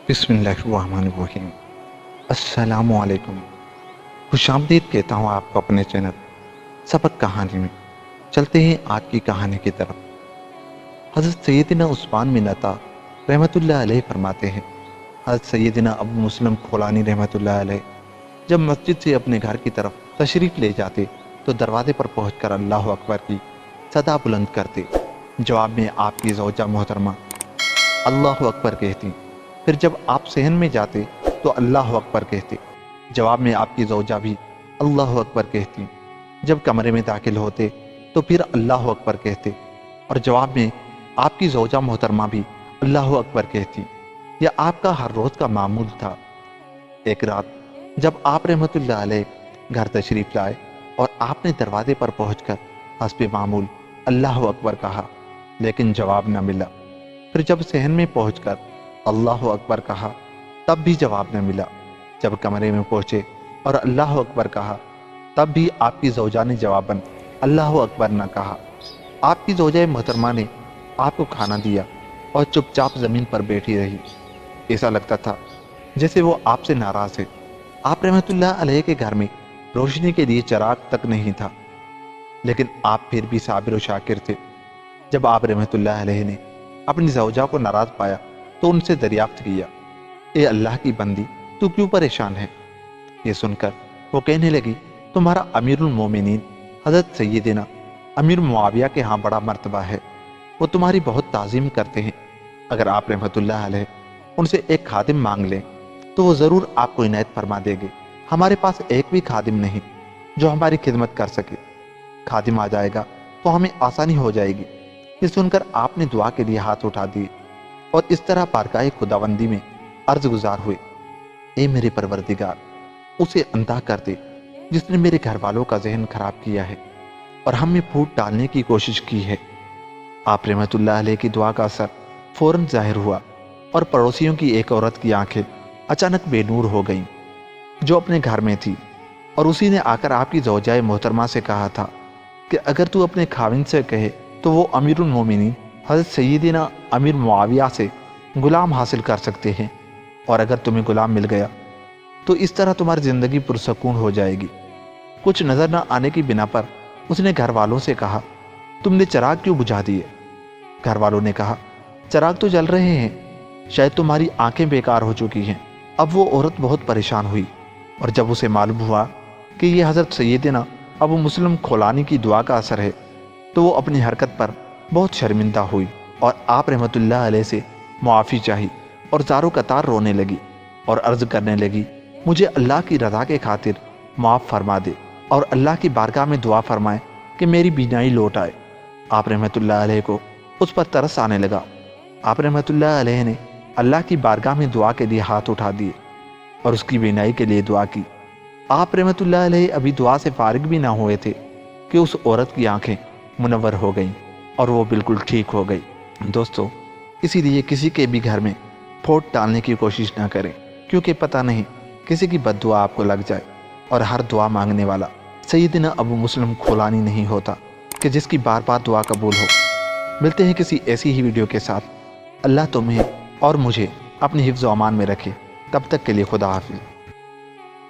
بسم اللہ الرحمن الرحیم۔ السلام علیکم۔ خوش آمدید کہتا ہوں آپ کو اپنے چینل سبق کہانی میں۔ چلتے ہیں آج کی کہانی کی طرف۔ حضرت سیدنا عثمان بن عطا رحمۃ اللہ علیہ فرماتے ہیں، حضرت سیدنا ابو مسلم کھولانی رحمۃ اللہ علیہ جب مسجد سے اپنے گھر کی طرف تشریف لے جاتے تو دروازے پر پہنچ کر اللہ اکبر کی صدا بلند کرتے۔ جواب میں آپ کی زوجہ محترمہ اللہ اکبر کہتی۔ پھر جب آپ صحن میں جاتے تو اللہ اکبر کہتے۔ جواب میں آپ کی زوجہ بھی اللہ اکبر کہتی۔ جب کمرے میں داخل ہوتے تو پھر اللہ اکبر کہتے اور جواب میں آپ کی زوجہ محترمہ بھی اللہ اکبر کہتی۔ یہ آپ کا ہر روز کا معمول تھا۔ ایک رات جب آپ رحمت اللہ علیہ گھر تشریف لائے اور آپ نے دروازے پر پہنچ کر حسب معمول اللہ اکبر کہا لیکن جواب نہ ملا۔ پھر جب صحن میں پہنچ کر اللہ اکبر کہا تب بھی جواب نہ ملا۔ جب کمرے میں پہنچے اور اللہ اکبر کہا تب بھی آپ کی زوجہ نے جواباً اللہ اکبر نہ کہا۔ آپ کی زوجہ محترمہ نے آپ کو کھانا دیا اور چپ چاپ زمین پر بیٹھی رہی۔ ایسا لگتا تھا جیسے وہ آپ سے ناراض ہے۔ آپ رحمت اللہ علیہ کے گھر میں روشنی کے لیے چراغ تک نہیں تھا، لیکن آپ پھر بھی صابر و شاکر تھے۔ جب آپ رحمت اللہ علیہ نے اپنی زوجہ کو ناراض پایا تو ان سے دریافت کیا، اے اللہ کی بندی تو کیوں پریشان ہے؟ یہ سن کر وہ کہنے لگی، تمہارا امیر المومنین حضرت سیدنا امیر معاویہ کے ہاں بڑا مرتبہ ہے، وہ تمہاری بہت تعظیم کرتے ہیں۔ اگر آپ رحمت اللہ علیہ ان سے ایک خادم مانگ لیں تو وہ ضرور آپ کو عنایت فرما دے گے۔ ہمارے پاس ایک بھی خادم نہیں جو ہماری خدمت کر سکے۔ خادم آ جائے گا تو ہمیں آسانی ہو جائے گی۔ یہ سن کر آپ نے دعا کے لیے ہاتھ اٹھا دیے اور اس طرح بارگاہ خداوندی میں عرض گزار ہوئے، اے میرے پروردگار، اسے اندھا کر دے جس نے میرے گھر والوں کا ذہن خراب کیا ہے اور ہم میں پھوٹ ڈالنے کی کوشش کی ہے۔ آپ رحمت اللہ علیہ کی دعا کا اثر فوراً ظاہر ہوا اور پڑوسیوں کی ایک عورت کی آنکھیں اچانک بے نور ہو گئیں جو اپنے گھر میں تھی، اور اسی نے آ کر آپ کی زوجہ محترمہ سے کہا تھا کہ اگر تو اپنے خاوند سے کہے تو وہ امیر المومنین حضرت سیدنا امیر معاویہ سے غلام حاصل کر سکتے ہیں، اور اگر تمہیں غلام مل گیا تو اس طرح تمہاری زندگی پرسکون ہو جائے گی۔ کچھ نظر نہ آنے کی بنا پر اس نے گھر والوں سے کہا، تم نے چراغ کیوں بجھا دیے؟ گھر والوں نے کہا، چراغ تو جل رہے ہیں، شاید تمہاری آنکھیں بیکار ہو چکی ہیں۔ اب وہ عورت بہت پریشان ہوئی، اور جب اسے معلوم ہوا کہ یہ حضرت سیدنا ابو مسلم کھولانی کی دعا کا اثر ہے تو وہ اپنی حرکت پر بہت شرمندہ ہوئی اور آپ رحمت اللہ علیہ سے معافی چاہی اور زارو قطار رونے لگی اور عرض کرنے لگی، مجھے اللہ کی رضا کے خاطر معاف فرما دے اور اللہ کی بارگاہ میں دعا فرمائے کہ میری بینائی لوٹ آئے۔ آپ رحمت اللہ علیہ کو اس پر ترس آنے لگا۔ آپ رحمت اللہ علیہ نے اللہ کی بارگاہ میں دعا کے لیے ہاتھ اٹھا دیے اور اس کی بینائی کے لیے دعا کی۔ آپ رحمت اللہ علیہ ابھی دعا سے فارغ بھی نہ ہوئے تھے کہ اس عورت کی آنکھیں منور ہو گئیں اور وہ بالکل ٹھیک ہو گئی۔ دوستو، اسی لیے کسی کے بھی گھر میں پھوٹ ڈالنے کی کوشش نہ کریں، کیونکہ پتہ نہیں کسی کی بد دعا آپ کو لگ جائے، اور ہر دعا مانگنے والا سیدنا ابو مسلم کھولانی نہیں ہوتا کہ جس کی بار بار دعا قبول ہو۔ ملتے ہیں کسی ایسی ہی ویڈیو کے ساتھ۔ اللہ تمہیں اور مجھے اپنی حفظ و امان میں رکھے۔ تب تک کے لیے خدا حافظ۔